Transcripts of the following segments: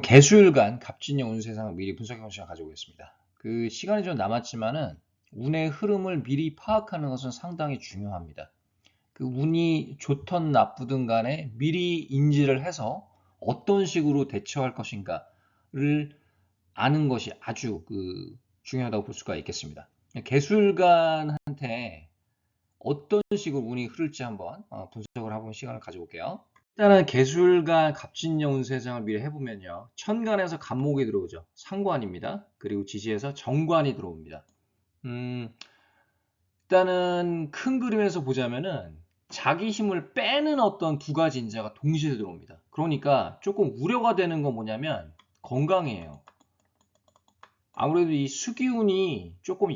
개수일간 갑진년 운 세상을 미리 분석해 본 시간 가져보겠습니다. 그 시간이 좀 남았지만은 운의 흐름을 미리 파악하는 것은 상당히 중요합니다. 그 운이 좋든 나쁘든 간에 미리 인지를 해서 어떤 식으로 대처할 것인가를 아는 것이 아주 중요하다고 볼 수가 있겠습니다. 개수일간한테 어떤 식으로 운이 흐를지 한번 분석을 해보는 시간을 가져볼게요. 일단은 개술과 갑진년 운세장을 미리 해보면요. 천간에서 간목이 들어오죠. 상관입니다. 그리고 지지에서 정관이 들어옵니다. 음, 일단은 큰 그림에서 보자면은 자기 힘을 빼는 어떤 두 가지 인자가 동시에 들어옵니다. 그러니까 조금 우려가 되는 건 뭐냐면 건강이에요. 아무래도 이 수기운이 조금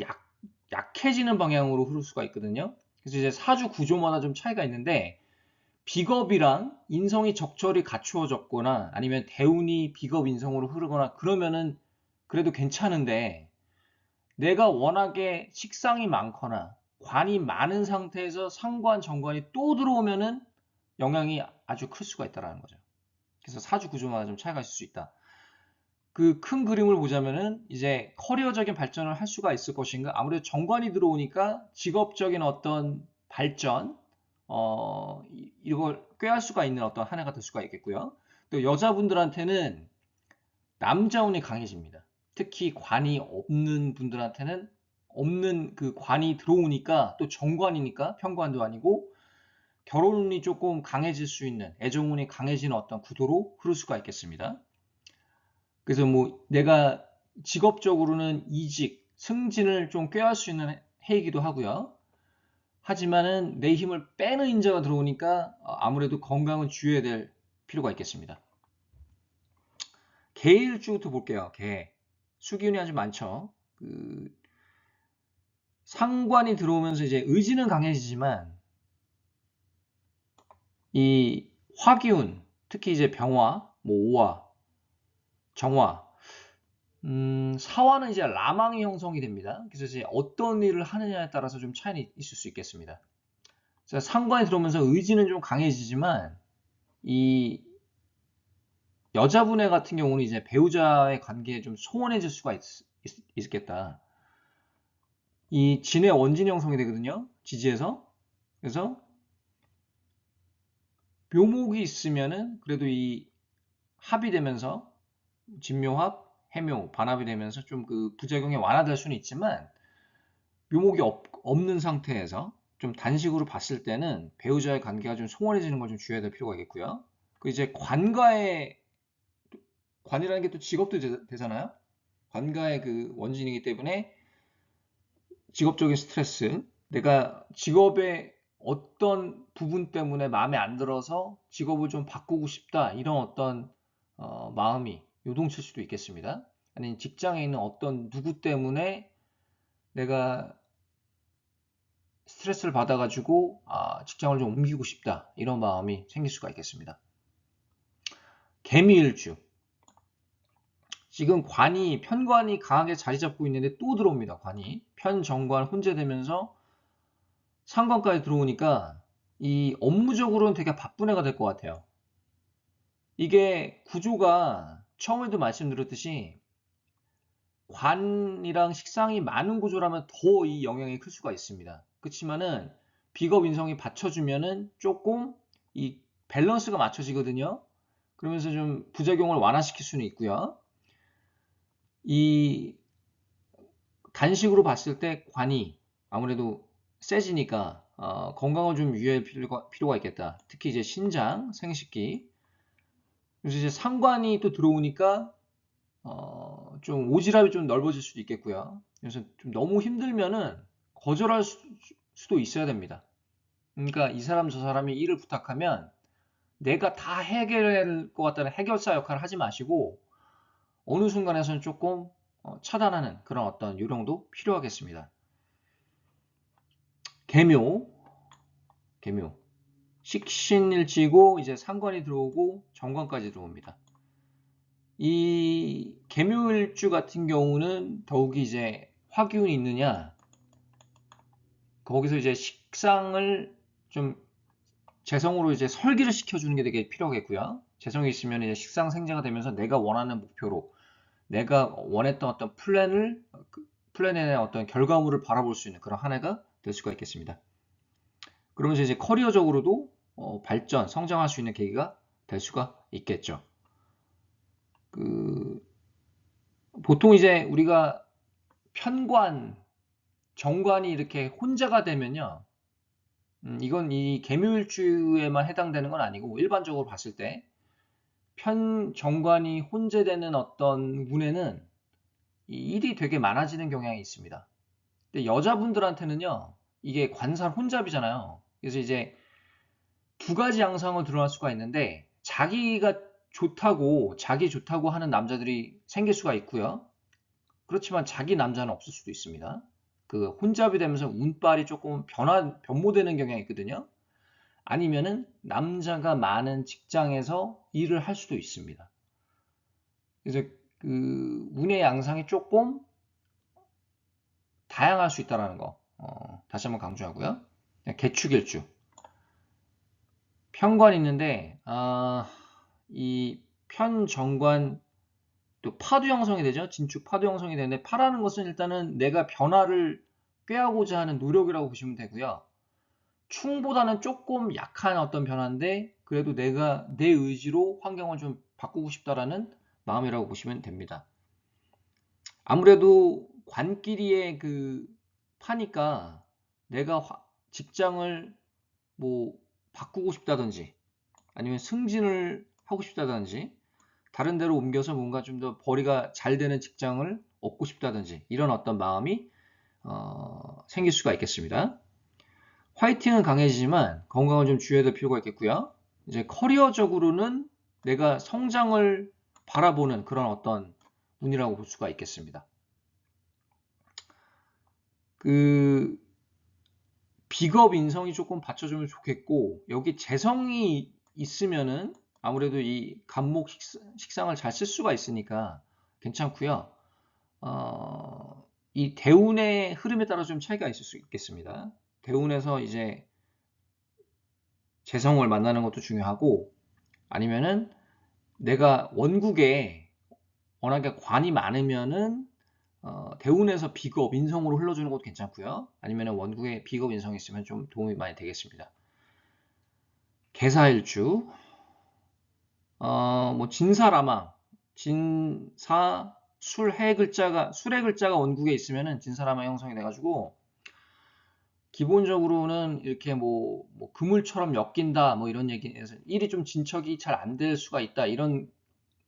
약해지는 방향으로 흐를 수가 있거든요. 그래서 이제 사주 구조마다 좀 차이가 있는데 비겁이랑 인성이 적절히 갖추어졌거나 아니면 대운이 비겁 인성으로 흐르거나 그러면은 그래도 괜찮은데 내가 워낙에 식상이 많거나 관이 많은 상태에서 상관, 정관이 또 들어오면은 영향이 아주 클 수가 있다는 거죠. 그래서 사주 구조마다 좀 차이가 있을 수 있다. 그 큰 그림을 보자면은 이제 커리어적인 발전을 할 수가 있을 것인가? 아무래도 정관이 들어오니까 직업적인 어떤 발전, 이걸 꾀할 수가 있는 어떤 한 해가 될 수가 있겠고요. 또 여자분들한테는 남자운이 강해집니다. 특히 관이 없는 분들한테는 없는 그 관이 들어오니까 또 정관이니까 편관도 아니고 결혼운이 조금 강해질 수 있는 애정운이 강해지는 어떤 구도로 흐를 수가 있겠습니다. 그래서 뭐 내가 직업적으로는 이직, 승진을 좀 꾀할 수 있는 해이기도 하고요. 하지만은 내 힘을 빼는 인자가 들어오니까 아무래도 건강은 주의해야 될 필요가 있겠습니다. 개일주부터 볼게요. 개. 수기운이 아주 많죠. 상관이 들어오면서 이제 의지는 강해지지만 이 화기운, 특히 이제 병화, 뭐 오화, 정화, 사화는 이제 라망이 형성이 됩니다. 그래서 이제 어떤 일을 하느냐에 따라서 좀 차이는 있을 수 있겠습니다. 자, 상관이 들어오면서 의지는 좀 강해지지만 이 여자분의 같은 경우는 이제 배우자의 관계에 좀 소원해질 수가 있겠다. 이 진의 원진 형성이 되거든요. 지지에서. 그래서 묘목이 있으면은 그래도 이 합이 되면서 진묘합, 해묘, 반합이 되면서 좀 그 부작용이 완화될 수는 있지만 묘목이 없는 상태에서 좀 단식으로 봤을 때는 배우자의 관계가 좀 소원해지는 걸 좀 주의해야 될 필요가 있겠고요. 그 이제 관이라는 게 또 직업도 되잖아요. 관가의 그 원진이기 때문에 직업적인 스트레스, 내가 직업의 어떤 부분 때문에 마음에 안 들어서 직업을 좀 바꾸고 싶다 이런 어떤 마음이 요동칠 수도 있겠습니다. 아니면 직장에 있는 어떤 누구 때문에 내가 스트레스를 받아가지고 직장을 좀 옮기고 싶다 이런 마음이 생길 수가 있겠습니다. 개미일주 지금 편관이 강하게 자리 잡고 있는데 또 들어옵니다. 관이 편정관 혼재되면서 상관까지 들어오니까 이 업무적으로는 되게 바쁜 애가 될 것 같아요. 이게 구조가 처음에도 말씀드렸듯이 관이랑 식상이 많은 구조라면 더 이 영향이 클 수가 있습니다. 그렇지만은 비겁 인성이 받쳐주면은 조금 이 밸런스가 맞춰지거든요. 그러면서 좀 부작용을 완화시킬 수는 있고요. 이 단식으로 봤을 때 관이 아무래도 세지니까 건강을 좀 유의할 필요가 있겠다. 특히 이제 신장, 생식기. 그래서 이제 상관이 또 들어오니까 좀 오지랖이 좀 넓어질 수도 있겠고요. 그래서 좀 너무 힘들면은 거절할 수도 있어야 됩니다. 그러니까 이 사람 저 사람이 일을 부탁하면 내가 다 해결할 것 같다는 해결사 역할을 하지 마시고 어느 순간에서는 조금 차단하는 그런 어떤 요령도 필요하겠습니다. 개묘, 개묘. 식신일지고 이제 상관이 들어오고 정관까지 들어옵니다. 이 개묘일주 같은 경우는 더욱이 이제 화기운이 있느냐 거기서 이제 식상을 좀 재성으로 이제 설기를 시켜주는 게 되게 필요하겠고요. 재성이 있으면 이제 식상생재가 되면서 내가 원하는 목표로 내가 원했던 어떤 플랜의 어떤 결과물을 바라볼 수 있는 그런 한 해가 될 수가 있겠습니다. 그러면서 이제 커리어적으로도 발전, 성장할 수 있는 계기가 될 수가 있겠죠. 보통 이제 우리가 편관, 정관이 이렇게 혼자가 되면요. 이건 이 계묘일주에만 해당되는 건 아니고 일반적으로 봤을 때 정관이 혼재되는 어떤 운에는 이 일이 되게 많아지는 경향이 있습니다. 근데 여자분들한테는요. 이게 관살 혼잡이잖아요. 그래서 이제 두 가지 양상으로 드러날 수가 있는데 자기 좋다고 하는 남자들이 생길 수가 있고요. 그렇지만 자기 남자는 없을 수도 있습니다. 그 혼잡이 되면서 운빨이 조금 변모되는 경향이 있거든요. 아니면은 남자가 많은 직장에서 일을 할 수도 있습니다. 그래서 그 운의 양상이 조금 다양할 수 있다는 거 다시 한번 강조하고요. 개축일주 편관이 있는데 이 편정관 또 파도 형성이 되죠. 진축 파도 형성이 되는데 파라는 것은 일단은 내가 변화를 꾀하고자 하는 노력이라고 보시면 되고요. 충보다는 조금 약한 어떤 변화인데 그래도 내가 내 의지로 환경을 좀 바꾸고 싶다라는 마음이라고 보시면 됩니다. 아무래도 관끼리의 그 파니까 내가 직장을 뭐 바꾸고 싶다든지 아니면 승진을 하고 싶다든지 다른 데로 옮겨서 뭔가 좀 더 벌이가 잘 되는 직장을 얻고 싶다든지 이런 어떤 마음이 생길 수가 있겠습니다. 화이팅은 강해지지만 건강을 좀 주의해야 될 필요가 있겠고요. 이제 커리어적으로는 내가 성장을 바라보는 그런 어떤 운이라고 볼 수가 있겠습니다. 그 비겁 인성이 조금 받쳐주면 좋겠고 여기 재성이 있으면은 아무래도 이 간목 식상을 잘 쓸 수가 있으니까 괜찮고요. 이 대운의 흐름에 따라 좀 차이가 있을 수 있겠습니다. 대운에서 이제 재성을 만나는 것도 중요하고 아니면은 내가 원국에 워낙에 관이 많으면은 대운에서 비겁 인성으로 흘러주는 것도 괜찮고요. 아니면 원국에 비겁 인성이 있으면 좀 도움이 많이 되겠습니다. 개사일주, 뭐 진사라망, 진사 술의 글자가 원국에 있으면은 진사라망 형성이 돼가지고 기본적으로는 이렇게 뭐 그물처럼 엮인다 뭐 이런 얘기에서 일이 좀 진척이 잘 안 될 수가 있다 이런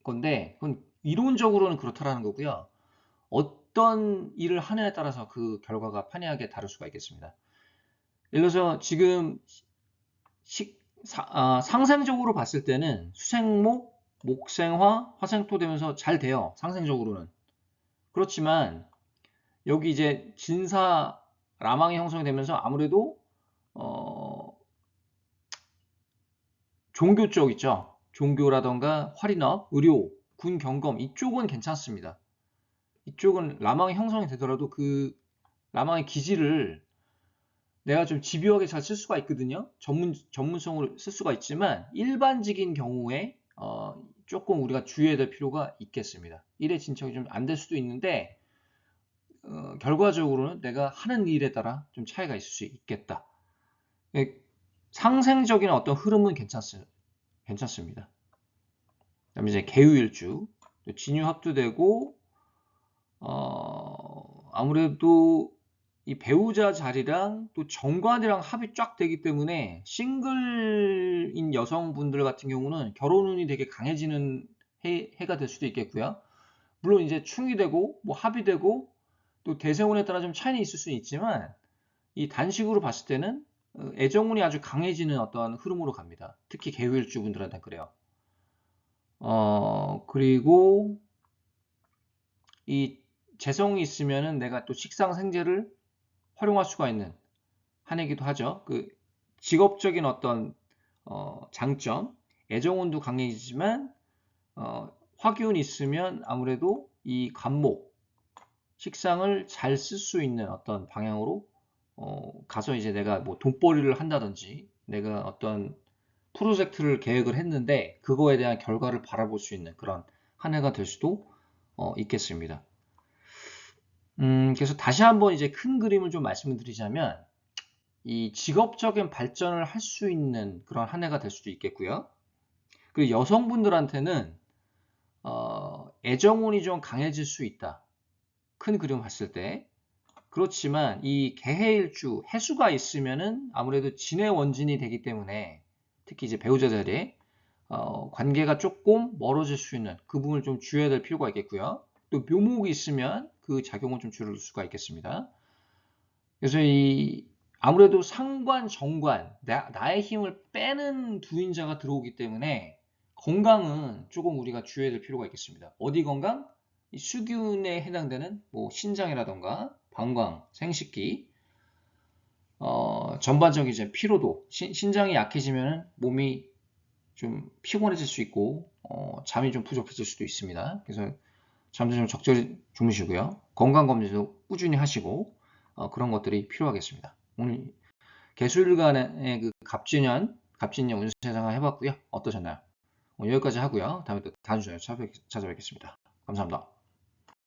건데 그건 이론적으로는 그렇다라는 거고요. 어떤 일을 하느냐에 따라서 그 결과가 판이하게 다를 수가 있겠습니다. 예를 들어서 지금 상생적으로 봤을 때는 수생목, 목생화, 화생토 되면서 잘 돼요. 상생적으로는. 그렇지만 여기 이제 진사 라망이 형성이 되면서 아무래도 종교 쪽 있죠. 종교라던가 활인업, 의료, 군 경검 이쪽은 괜찮습니다. 이쪽은 라망이 형성이 되더라도 그 라망의 기질을 내가 좀 집요하게 잘 쓸 수가 있거든요. 전문성으로 쓸 수가 있지만 일반적인 경우에 조금 우리가 주의해야 될 필요가 있겠습니다. 일의 진척이 좀 안 될 수도 있는데 결과적으로는 내가 하는 일에 따라 좀 차이가 있을 수 있겠다. 상생적인 어떤 흐름은 괜찮습니다. 그다음에 이제 개유일주, 진유 합두되고 아무래도 이 배우자 자리랑 또 정관이랑 합이 쫙 되기 때문에 싱글인 여성분들 같은 경우는 결혼 운이 되게 강해지는 해가 될 수도 있겠고요. 물론 이제 충이 되고 뭐 합이 되고 또 대세운에 따라 좀 차이는 있을 수는 있지만 이 단식으로 봤을 때는 애정운이 아주 강해지는 어떤 흐름으로 갑니다. 특히 개유일주 분들한테 그래요. 그리고 이 재성이 있으면은 내가 또 식상생재를 활용할 수가 있는 한 해기도 하죠. 그 직업적인 어떤 장점, 애정운도 강해지지만 화기운이 있으면 아무래도 이 간목, 식상을 잘 쓸 수 있는 어떤 방향으로 가서 이제 내가 뭐 돈벌이를 한다든지 내가 어떤 프로젝트를 계획을 했는데 그거에 대한 결과를 바라볼 수 있는 그런 한 해가 될 수도 있겠습니다. 그래서 다시 한번 이제 큰 그림을 좀 말씀을 드리자면 이 직업적인 발전을 할 수 있는 그런 한 해가 될 수도 있겠고요. 그리고 여성분들한테는 애정운이 좀 강해질 수 있다. 큰 그림 봤을 때. 그렇지만 이 개해일주 해수가 있으면은 아무래도 진의 원진이 되기 때문에 특히 이제 배우자 자리에 관계가 조금 멀어질 수 있는 그 부분을 좀 주의해야 될 필요가 있겠고요. 또 묘목이 있으면 그 작용을 좀 줄일 수가 있겠습니다. 그래서 아무래도 상관, 정관, 나의 힘을 빼는 두 인자가 들어오기 때문에 건강은 조금 우리가 주의해야 될 필요가 있겠습니다. 어디 건강? 이 수균에 해당되는 뭐 신장이라던가 방광, 생식기, 전반적인 이제 피로도, 신장이 약해지면 몸이 좀 피곤해질 수 있고 잠이 좀 부족해질 수도 있습니다. 그래서 잠도 좀 적절히 주무시고요. 건강검진도 꾸준히 하시고 그런 것들이 필요하겠습니다. 오늘 개수일간의 그 갑진년 운세상을 해봤고요. 어떠셨나요? 여기까지 하고요. 다음에 또 다음 주에 찾아뵙겠습니다. 감사합니다.